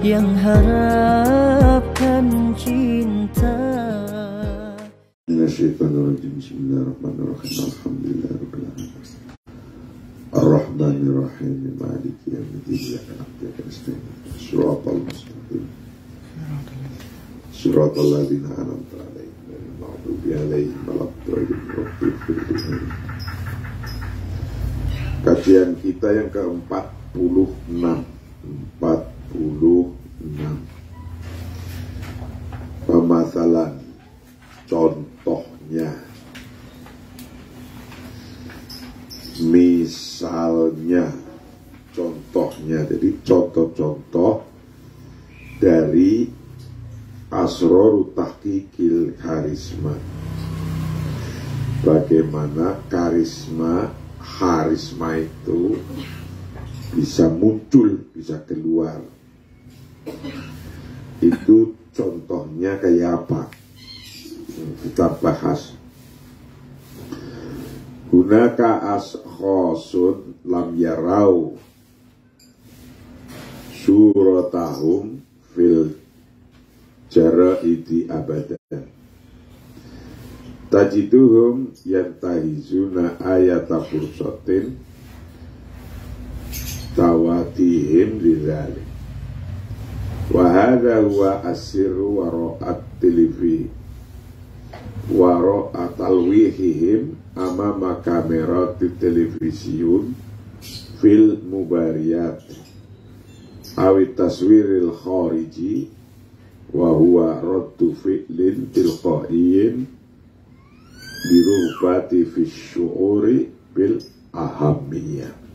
yang harapkan cinta. Minasyaitonirrajim. Bismillahirrahmanirrahim. Alhamdulillahirabbil alamin. Ar-Rahmanir-Rahim. Maliki yaumiddin. Iyyaka na'budu wa iyyaka nasta'in. Shiratal mustaqim. Shiratal ladzina an'amta 'alaihim ghairil maghdubi 'alaihim waladdallin. Kajian kita yang ke-46. Pemasalan, contohnya, misalnya, contohnya. Jadi contoh-contoh dari asrorut tahqiqil karisma. Bagaimana karisma itu bisa muncul, bisa keluar. Itu contohnya kayak apa? Kita bahas. Hunaka ashkhasun lam yarau suratahum fil jaraidi abadan. Tajiduhum yantahizuna ayata fursatin tawatihim lidzalik. Wa hadha huwa asirru wara'at televi wara'at alwihihim amama kamerati televisiun fil mubariyat awit taswiril khariji wa huwa raddu fi'lin tilqaiyin birubati fi syu'uri bil ahamiyah.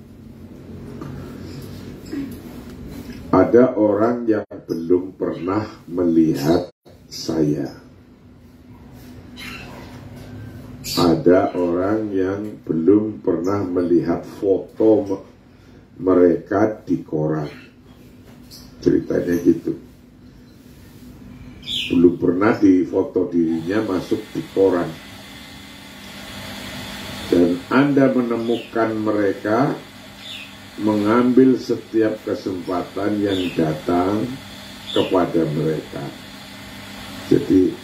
Ada orang yang belum pernah melihat saya. Ada orang yang belum pernah melihat foto mereka di koran. Ceritanya gitu. Belum pernah di foto dirinya masuk di koran. Dan Anda menemukan mereka mengambil setiap kesempatan yang datang kepada mereka. Jadi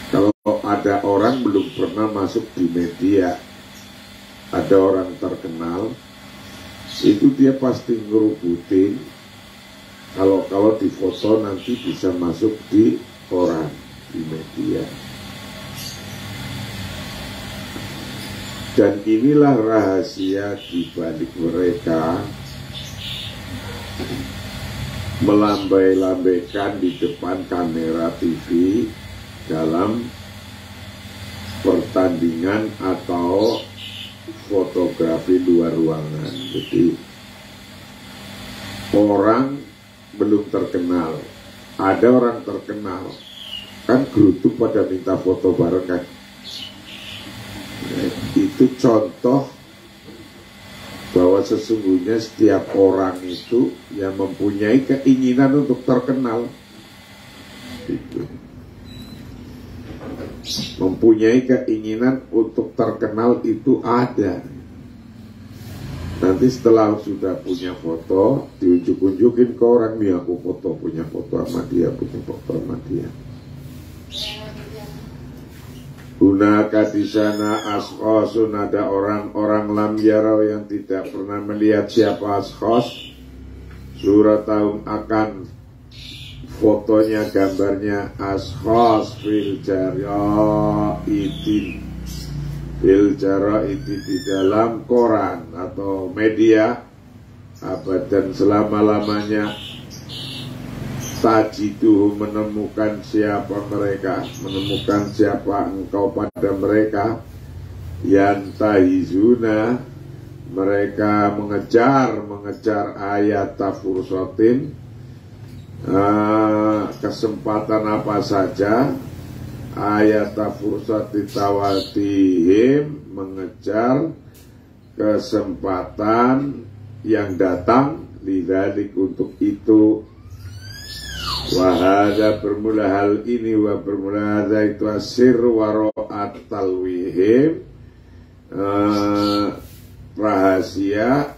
kalau ada orang belum pernah masuk di media, ada orang terkenal, itu dia pasti ngerubutin kalau di foto nanti bisa masuk di koran, di media. Dan inilah rahasia di balik mereka melambai-lambaikan di depan kamera TV dalam pertandingan atau fotografi luar ruangan. Jadi orang belum terkenal, ada orang terkenal, kan geruduk pada minta foto bareng kan. Itu contoh bahwa sesungguhnya setiap orang itu yang mempunyai keinginan untuk terkenal, gitu. Mempunyai keinginan untuk terkenal itu ada. Nanti setelah sudah punya foto, diunjuk-unjukin ke orang, nih aku foto, punya foto sama dia, punya foto sama dia. Hunaka di sana ashkhasun, ada orang-orang lam yarau yang tidak pernah melihat siapa ashkhas. Suratahum akan fotonya, gambarnya ashkhas fil jaraidi di dalam koran atau media abadan selama-lamanya. Tajiduhu menemukan siapa mereka, menemukan siapa engkau pada mereka. Yantahizuna, mereka mengejar ayat fursatin, kesempatan apa saja. Ayat fursati tawatihim, mengejar kesempatan yang datang, lidzalik untuk itu. Wahada bermula hal ini, wa bermula hada itu asir waro'at talwihim, rahasia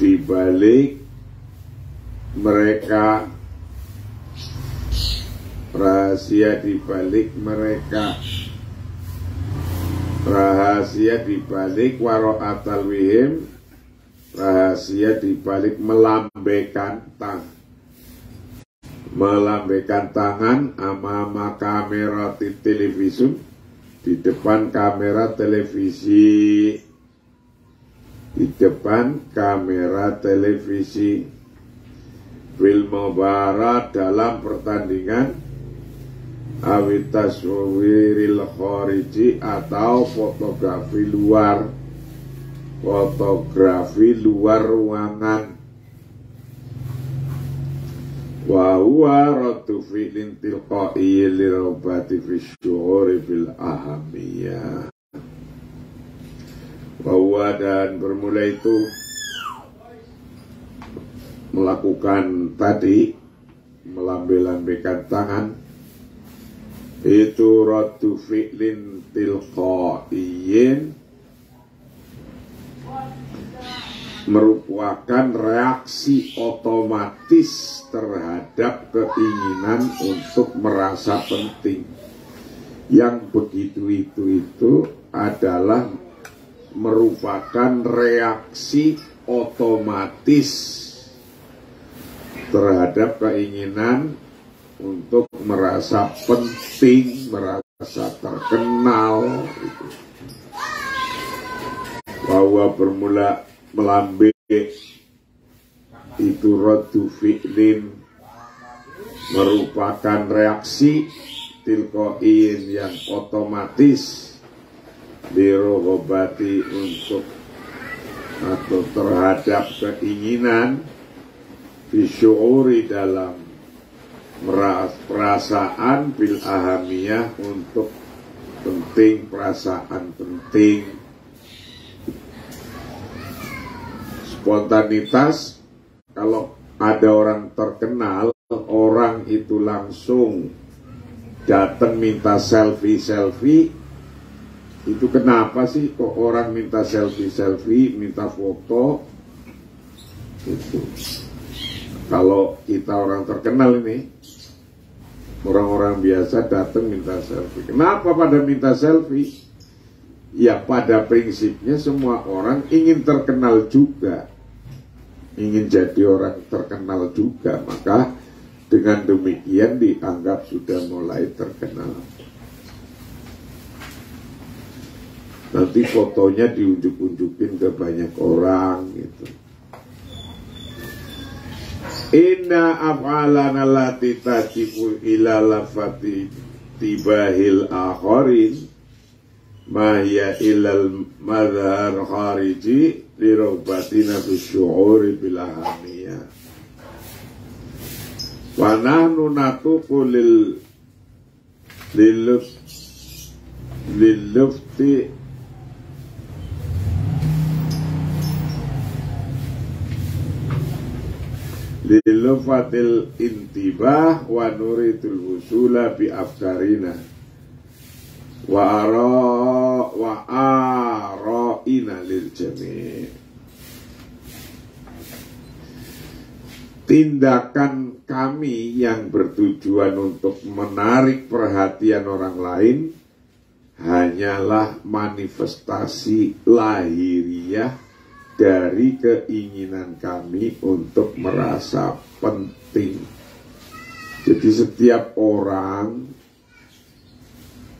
dibalik mereka, rahasia di balik mereka, rahasia di balik wara'atal wihim, rahasia di balik melambaikan tangan amama kamera televisi, di depan kamera televisi, di depan kamera televisi, film barat dalam pertandingan awitaswiril khariji atau fotografi luar ruangan. Wa huwa ratu fi'lin tilqa'i lirobati fi syu'uri bil ahamiyah. Bahwa dan bermula itu melakukan tadi, melambai-lambaikan tangan, itu ratu fi'lin tilqa'iyin, merupakan reaksi otomatis terhadap keinginan untuk merasa penting. Yang begitu itu adalah merupakan reaksi otomatis terhadap keinginan untuk merasa penting, merasa terkenal. Bahwa bermula melambai itu radu fi'lin, merupakan reaksi tilqain yang otomatis dirogobati untuk atau terhadap keinginan bisyu'uri dalam perasaan bil ahamiyah, untuk penting, perasaan penting. Spontanitas, kalau ada orang terkenal, orang itu langsung datang minta selfie. Itu kenapa sih kok orang minta selfie, minta foto? Itu kalau kita orang terkenal ini, orang-orang biasa datang minta selfie. Kenapa pada minta selfie? Ya pada prinsipnya semua orang ingin terkenal juga, ingin jadi orang terkenal juga, maka dengan demikian dianggap sudah mulai terkenal. Nanti fotonya diunjuk-unjukin ke banyak orang gitu. Inna af'alana lati tajibu ila lafati tibahil akharin mahya ilal madhar khariji lirobatina bisyu'uri bilahamiyah. Wa nahnu natuqu lilufti lilufatil intibah wa nuridul wusula bi afkarina wa ara'ina lil jami'. Tindakan kami yang bertujuan untuk menarik perhatian orang lain hanyalah manifestasi lahiriah dari keinginan kami untuk merasa penting. Jadi setiap orang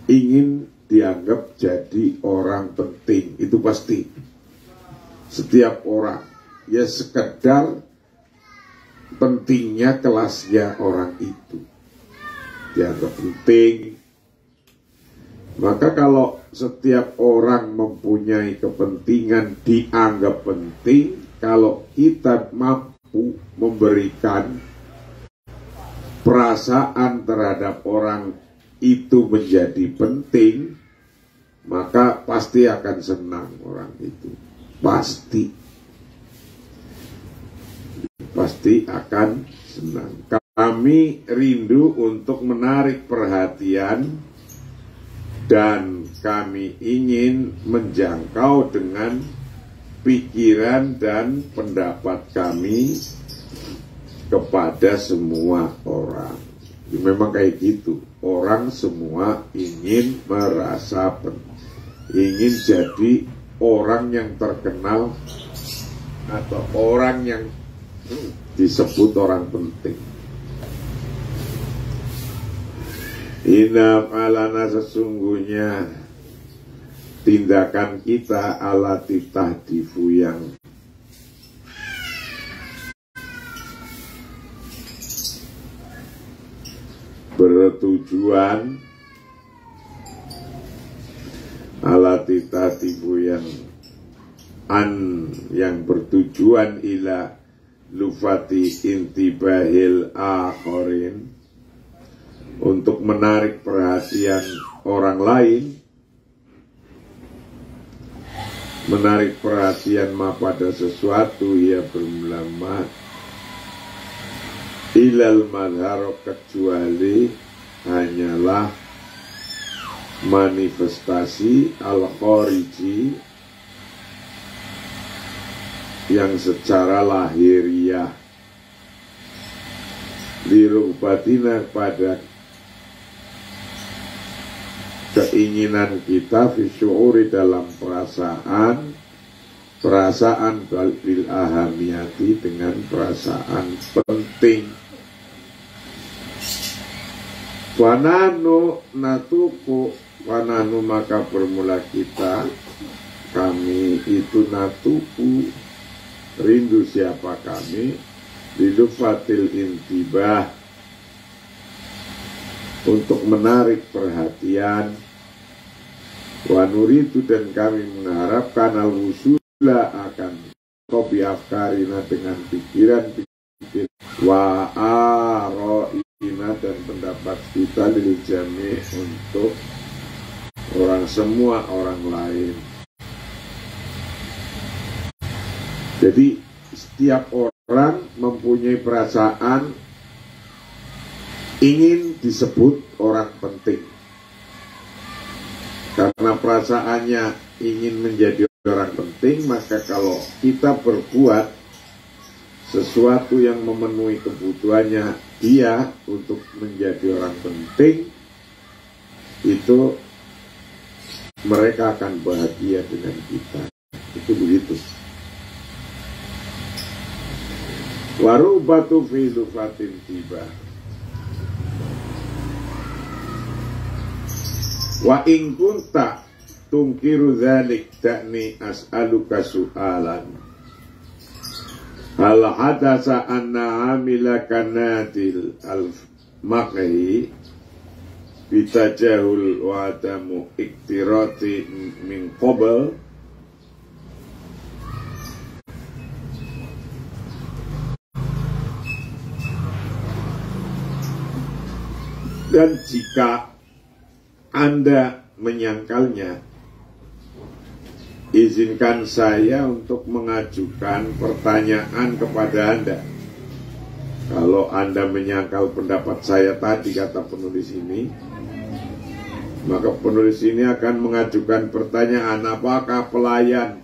ingin dianggap jadi orang penting, itu pasti. Setiap orang, ya sekedar pentingnya kelasnya orang itu dianggap penting. Maka kalau setiap orang mempunyai kepentingan dianggap penting, kalau kita mampu memberikan perasaan terhadap orang itu menjadi penting, maka pasti akan senang orang itu. Pasti akan senang. Kami rindu untuk menarik perhatian dan kami ingin menjangkau dengan pikiran dan pendapat kami kepada semua orang. Memang kayak gitu. Orang semua ingin merasa ingin jadi orang yang terkenal atau orang yang disebut orang penting. Inna alana sesungguhnya tindakan kita ala tahdifu yang bertujuan ala tahdifu yang bertujuan ila lufati intibahil akhirin, untuk menarik perhatian orang lain, menarik perhatian pada sesuatu ya berlama ilal madharo, kecuali hanyalah manifestasi al-khariji yang secara lahiriah, lirubatina pada keinginan kita, fisyuri dalam perasaan bil ahamiyati, dengan perasaan penting. Wananu natuku, wananu maka bermula kita, kami itu natuku, rindu siapa kami, lilufatil intibah, untuk menarik perhatian, wanuridu, dan kami mengharapkan al-wusula akan kopi afkarina, dengan pikiran-pikiran, wa aro'ina, dan pendapat kita lil jami, untuk semua orang lain. Jadi setiap orang mempunyai perasaan ingin disebut orang penting. Karena perasaannya ingin menjadi orang penting, maka kalau kita berbuat sesuatu yang memenuhi kebutuhannya dia untuk menjadi orang penting, itu mereka akan bahagia dengan kita. Itu begitu. Warubatu fi lufatin tiba. Wa in kunta tungkiru dzalik ta'ni as'aluka su'alan. Hal hadasa anna amila kanatil al-maqhi bitajahul wa adamu iktirati min qabl. Dan jika Anda menyangkalnya, izinkan saya untuk mengajukan pertanyaan kepada Anda. Kalau Anda menyangkal pendapat saya tadi, kata penulis ini, maka penulis ini akan mengajukan pertanyaan, apakah pelayan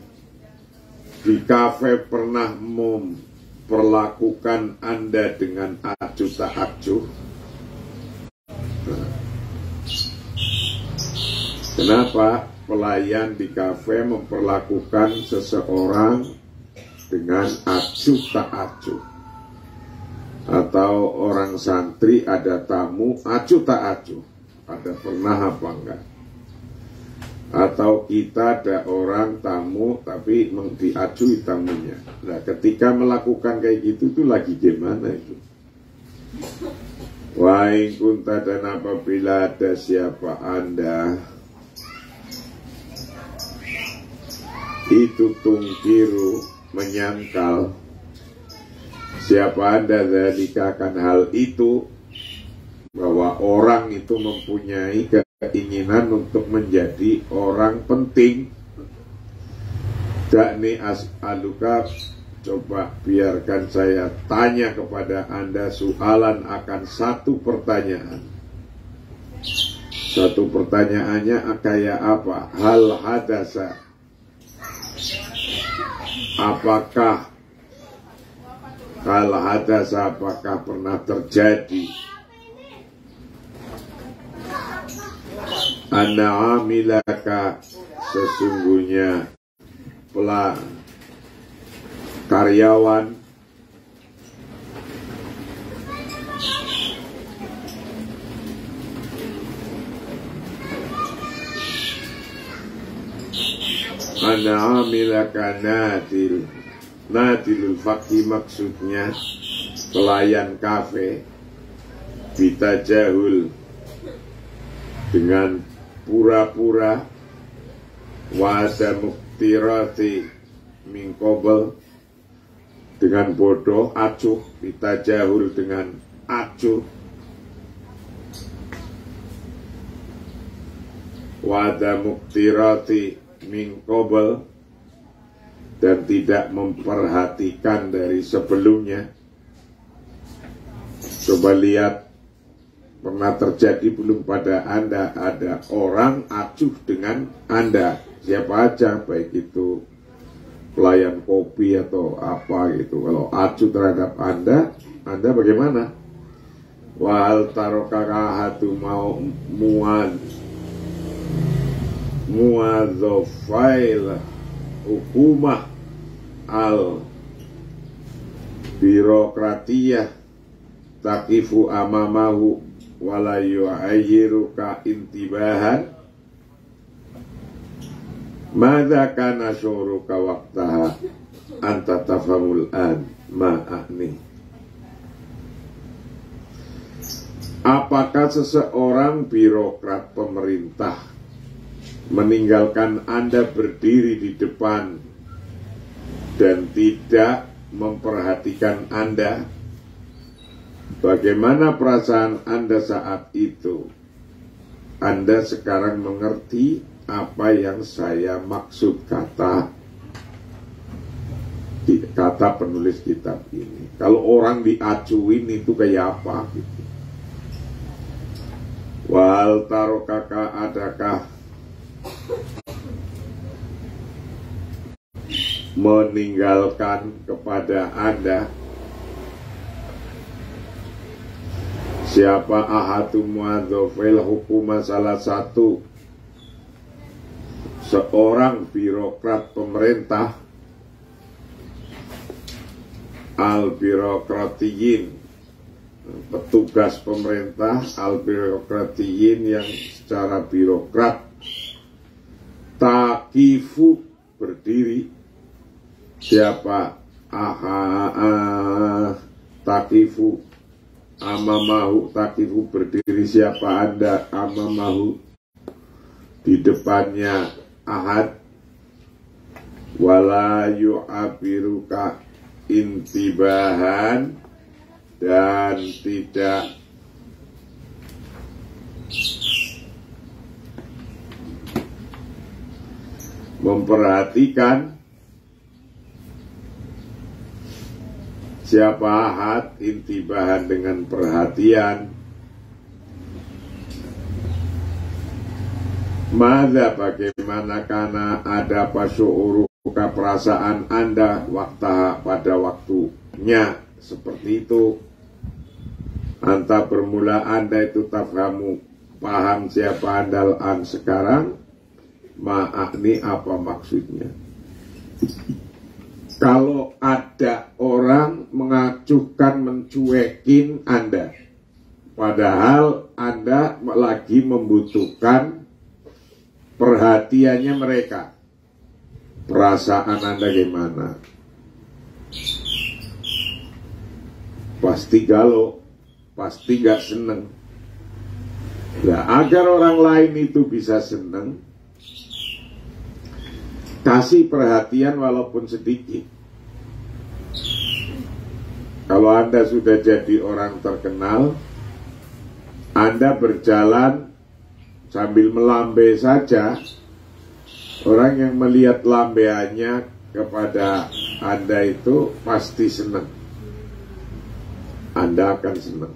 di kafe pernah memperlakukan Anda dengan acuh tak acuh? Kenapa pelayan di kafe memperlakukan seseorang dengan acuh tak acuh? Atau orang santri ada tamu acuh tak acuh? Ada pernah apa enggak? Atau kita ada orang tamu tapi diacui tamunya. Nah, ketika melakukan kayak gitu itu lagi gimana itu? Wahai kunta, dan apabila ada siapa Anda itu tungkiru, menyangkal, siapa Anda dzalika, akan hal itu, bahwa orang itu mempunyai keinginan untuk menjadi orang penting. Dakni as'aluka, coba biarkan saya tanya kepada Anda soalan akan satu pertanyaan. Satu pertanyaannya kayak apa? Hal hadasa, apakah Hal hadas, apakah pernah terjadi anna amilaka, sesungguhnya karyawan anna amilaka natilul fakti, maksudnya pelayan kafe, bitajahul, dengan pura-pura, wasa muktirati mingkobel, dengan bodoh, acuh, bitajahul, dengan acuh, wada muktirati mingkobel, dan tidak memperhatikan dari sebelumnya. Coba lihat, pernah terjadi belum pada Anda ada orang acuh dengan Anda, siapa aja, baik itu pelayan kopi atau apa gitu. Kalau acuh terhadap Anda bagaimana? Wal tarokakahatu mau muadzofail hukumah al birokratiyah takifu amamahu walayu ayyiruka intibahan madza kana syuruka waqtaha anta tafhamul an ma'ani. Apakah seseorang birokrat pemerintah meninggalkan Anda berdiri di depan dan tidak memperhatikan Anda? Bagaimana perasaan Anda saat itu? Anda sekarang mengerti apa yang saya maksud kata penulis kitab ini. Kalau orang diacuin itu kayak apa gitu. Wal tarokaka, adakah meninggalkan kepada Anda siapa ahatu muadzofil hukumah, salah satu seorang birokrat pemerintah, al birokratiyin, petugas pemerintah, al birokratiyin, yang secara birokrat, takifu, berdiri, siapa takifu amamahu, takifu, berdiri siapa Anda amamahu, di depannya ahad, wala yu'abiruka intibahan, dan tidak memperhatikan siapa ahad, intibahan, dengan perhatian. Mada, bagaimana, karena ada pasyuruka, perasaan Anda, waktu pada waktunya seperti itu. Anta, bermula Anda itu tafhamu, paham siapa Anda an sekarang, ma'akni, apa maksudnya. Kalau ada orang mengacuhkan, mencuekin Anda, padahal Anda lagi membutuhkan perhatiannya mereka, perasaan Anda gimana? Pasti galau, pasti gak seneng. Nah, agar orang lain itu bisa seneng, kasih perhatian walaupun sedikit. Kalau Anda sudah jadi orang terkenal, Anda berjalan sambil melambai saja, orang yang melihat lambaiannya kepada Anda itu pasti senang. Anda akan senang.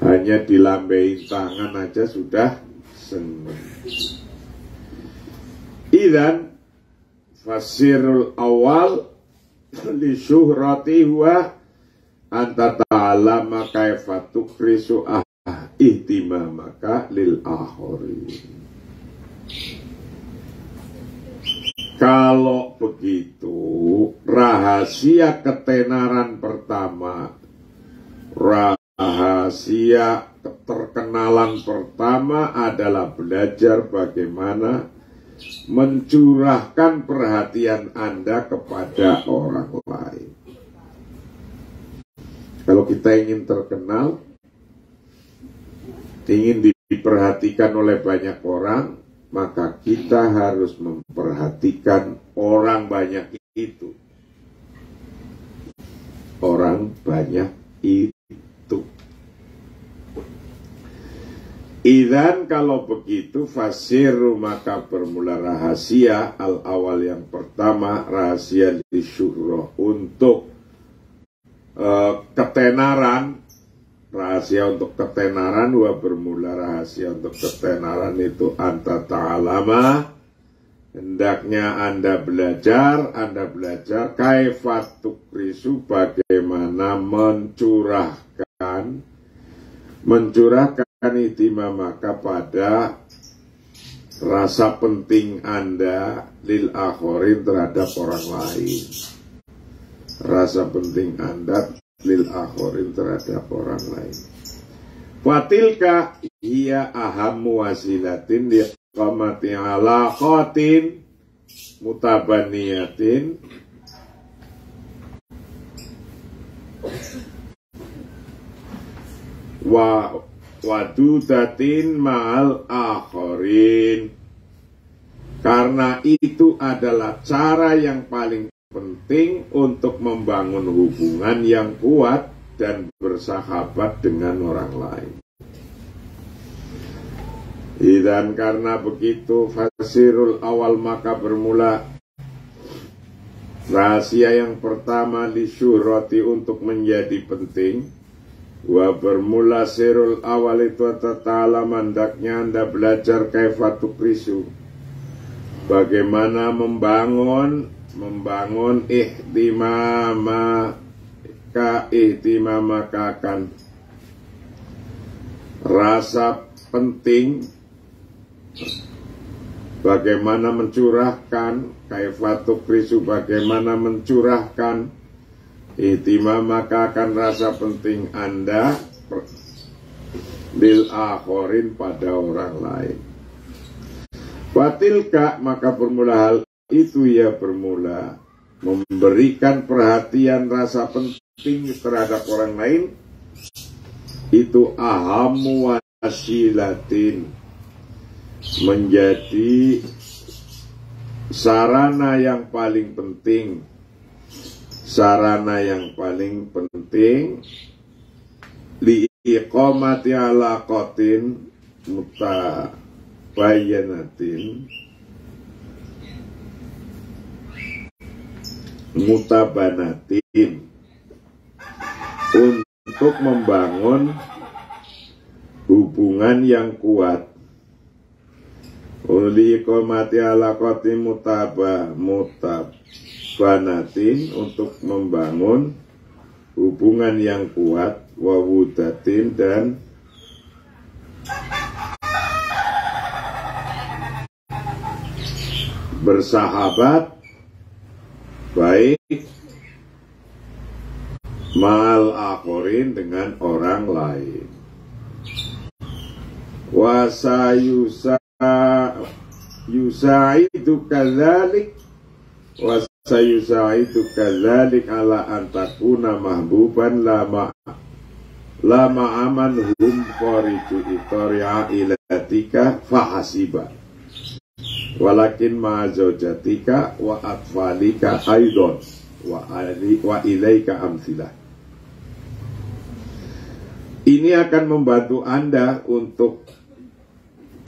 Hanya dilambai tangan aja sudah senang. Idzan fasirul awal li syuhrati huwa anta ta'alama kaifa tukrisu ihtimamaka lil akhari. Kalau begitu, rahasia ketenaran pertama, rahasia keterkenalan pertama adalah belajar bagaimana mencurahkan perhatian Anda kepada orang lain. Kalau kita ingin terkenal, ingin diperhatikan oleh banyak orang, maka kita harus memperhatikan orang banyak itu. Orang banyak itu. Idzan kalau begitu fasiru maka bermula rahasia al-awal yang pertama, rahasia disyuhroh untuk ketenaran. Rahasia untuk ketenaran, bermula rahasia untuk ketenaran itu anta ta'alama, hendaknya Anda belajar kaifat tukrisu, bagaimana mencurahkan ihtimamaka pada rasa penting Anda lil akhirin terhadap orang lain. Rasa penting Anda lil akhirin terhadap orang lain. Fatilka hiya ahammu wasilatin liqamati alaqatin mutabaniyatin wa wadudatin ma'al akhirin. Karena itu adalah cara yang paling penting untuk membangun hubungan yang kuat dan bersahabat dengan orang lain. Dan karena begitu fasirul awal maka bermula rahasia yang pertama lisyurati untuk menjadi penting. Wa bermula sirul awal itu ta'ala mandaknya Anda belajar kaifatu krisu, bagaimana membangun ihtimamakakan rasa penting, bagaimana mencurahkan kaifatu krisu, bagaimana mencurahkan ihtimamakakan rasa penting Anda bil akhirin pada orang lain. Fatilka maka bermula hal itu ya bermula memberikan perhatian rasa penting terhadap orang lain itu ahamu wasilatin, menjadi sarana yang paling penting, liiqamati alaqatin mutabanatin, untuk membangun hubungan yang kuat. Liiqamati alaqatin mutabanatin, untuk membangun hubungan yang kuat, wawudatin dan bersahabat baik mal akhirin dengan orang lain. Yusaidu kadzalik ala antakuna mahbuban lama aman hum qaritu itori'a ilatika fahasiba walakin ma'azawjatika wa atfalika aidon wa ilaika amsilah. Ini akan membantu Anda untuk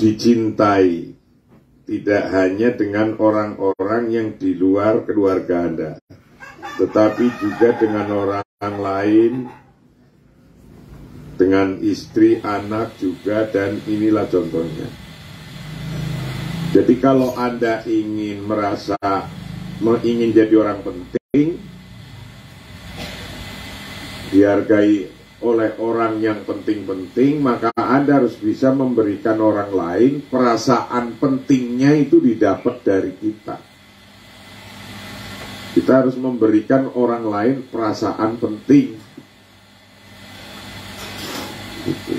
dicintai, tidak hanya dengan orang-orang yang di luar keluarga Anda, tetapi juga dengan orang lain, dengan istri, anak juga, dan inilah contohnya. Jadi kalau Anda ingin ingin jadi orang penting, dihargai oleh orang yang penting-penting, maka Anda harus bisa memberikan orang lain perasaan pentingnya itu didapat dari kita. Kita harus memberikan orang lain perasaan penting. Gitu.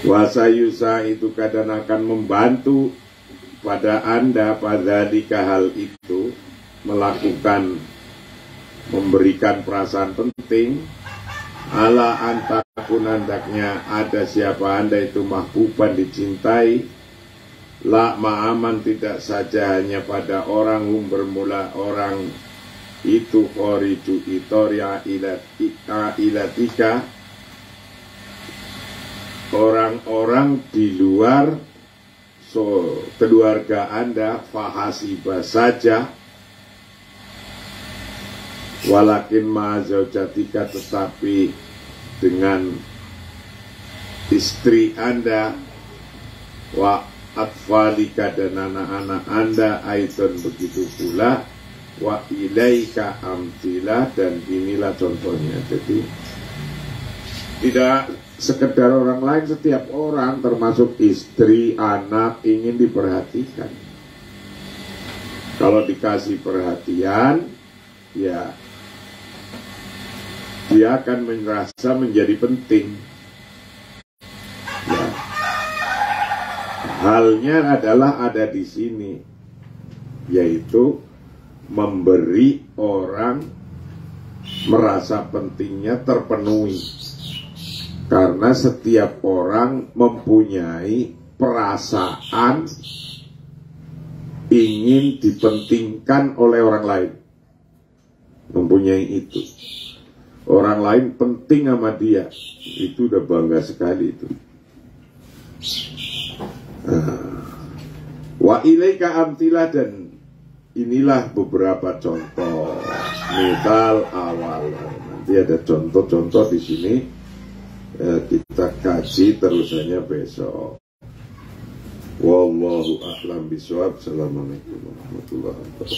Wasayusa itu kadang akan membantu pada Anda pada hal itu, melakukan memberikan perasaan penting ala antakun hendaknya ada siapa Anda itu mahbuban dicintai la ma'aman tidak saja hanya pada orang bermula orang itu khoriju itoria ilatika orang-orang di luar keluarga Anda fahasiba saja walakin ma'azaujatika tetapi dengan istri Anda wa atfalika dan anak-anak Anda aiton begitu pula wa ilaika amtilah dan inilah contohnya. Jadi tidak sekedar orang lain, setiap orang termasuk istri, anak ingin diperhatikan. Kalau dikasih perhatian ya dia akan merasa menjadi penting. Ya. Halnya adalah ada di sini, yaitu memberi orang merasa pentingnya terpenuhi. Karena setiap orang mempunyai perasaan ingin dipentingkan oleh orang lain. Mempunyai itu. Orang lain penting sama dia, itu udah bangga sekali itu. Wa ilaika amtilah dan inilah beberapa contoh. Misal awal. Nanti ada contoh-contoh di sini. Kita kaji terusannya besok. Wallahu a'lam bishawab. Assalamualaikum warahmatullahi wabarakatuh.